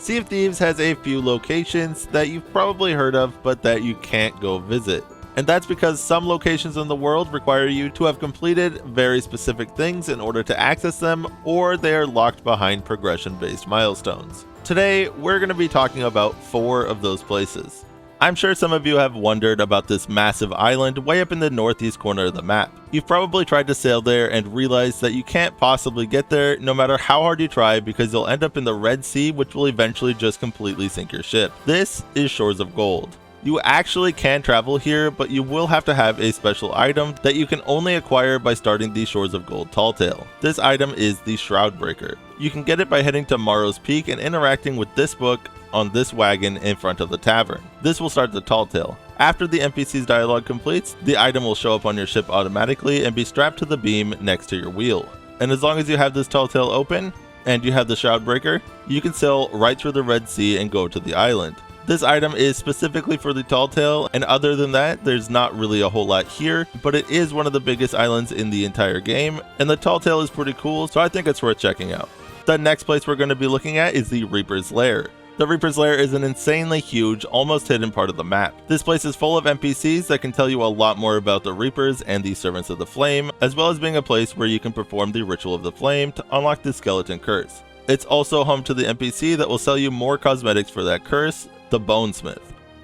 Sea of Thieves has a few locations that you've probably heard of, but that you can't go visit. And that's because some locations in the world require you to have completed very specific things in order to access them, or they are locked behind progression-based milestones. Today, we're going to be talking about 4 of those places. I'm sure some of you have wondered about this massive island way up in the northeast corner of the map. You've probably tried to sail there and realized that you can't possibly get there no matter how hard you try, because you'll end up in the Red Sea, which will eventually just completely sink your ship. This is Shores of Gold. You actually can travel here, but you will have to have a special item that you can only acquire by starting the Shores of Gold Talltail. This item is the Shroud Breaker. You can get it by heading to Morrow's Peak and interacting with this book on this wagon in front of the tavern. This will start the Talltail. After the NPC's dialogue completes, the item will show up on your ship automatically and be strapped to the beam next to your wheel. And as long as you have this Talltail open and you have the Shroud Breaker, you can sail right through the Red Sea and go to the island. This item is specifically for the Talltail, and other than that, there's not really a whole lot here, but it is one of the biggest islands in the entire game, and the Talltail is pretty cool, so I think it's worth checking out. The next place we're going to be looking at is the Reaper's Lair. The Reaper's Lair is an insanely huge, almost hidden part of the map. This place is full of NPCs that can tell you a lot more about the Reapers and the Servants of the Flame, as well as being a place where you can perform the Ritual of the Flame to unlock the Skeleton Curse. It's also home to the NPC that will sell you more cosmetics for that curse, the Bonesmith.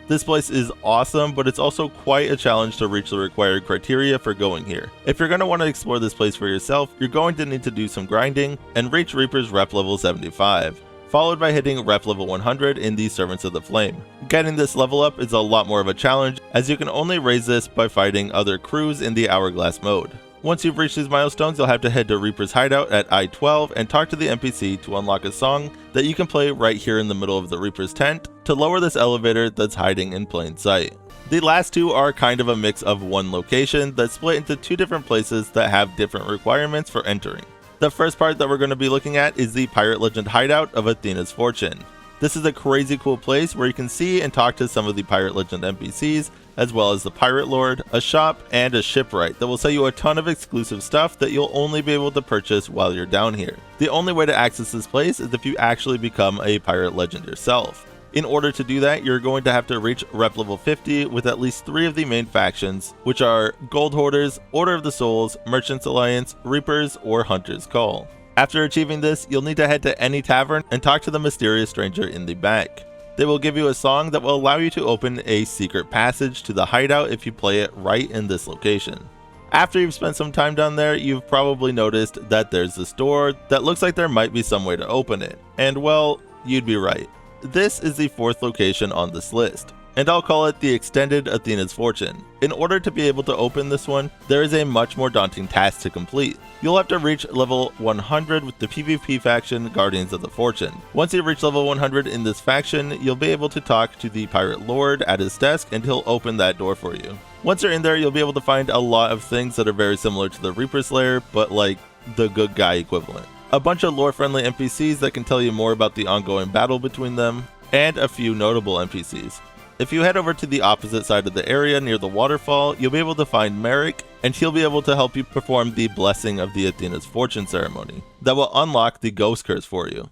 This place is awesome, but it's also quite a challenge to reach the required criteria for going here. If you're going to want to explore this place for yourself, you're going to need to do some grinding and reach Reaper's rep level 75, followed by hitting rep level 100 in the Servants of the Flame. Getting this level up is a lot more of a challenge, as you can only raise this by fighting other crews in the Hourglass mode. Once you've reached these milestones, you'll have to head to Reaper's Hideout at I-12 and talk to the NPC to unlock a song that you can play right here in the middle of the Reaper's tent to lower this elevator that's hiding in plain sight. The last 2 are kind of a mix of one location that's split into 2 different places that have different requirements for entering. The first part that we're going to be looking at is the Pirate Legend Hideout of Athena's Fortune. This is a crazy cool place where you can see and talk to some of the Pirate Legend NPCs, as well as the Pirate Lord, a shop, and a shipwright that will sell you a ton of exclusive stuff that you'll only be able to purchase while you're down here. The only way to access this place is if you actually become a Pirate Legend yourself. In order to do that, you're going to have to reach rep level 50 with at least 3 of the main factions, which are Gold Hoarders, Order of the Souls, Merchants Alliance, Reapers, or Hunter's Call. After achieving this, you'll need to head to any tavern and talk to the mysterious stranger in the back. They will give you a song that will allow you to open a secret passage to the hideout if you play it right in this location. After you've spent some time down there, you've probably noticed that there's this door that looks like there might be some way to open it. And well, you'd be right. This is the 4th location on this list, and I'll call it the Extended Athena's Fortune. In order to be able to open this one, there is a much more daunting task to complete. You'll have to reach level 100 with the PvP faction Guardians of the Fortune. Once you reach level 100 in this faction, you'll be able to talk to the Pirate Lord at his desk and he'll open that door for you. Once you're in there, you'll be able to find a lot of things that are very similar to the Reaper's Lair, but like the good guy equivalent. A bunch of lore-friendly NPCs that can tell you more about the ongoing battle between them, and a few notable NPCs. If you head over to the opposite side of the area near the waterfall, you'll be able to find Merrick, and he'll be able to help you perform the Blessing of the Athena's Fortune ceremony that will unlock the Ghost Curse for you.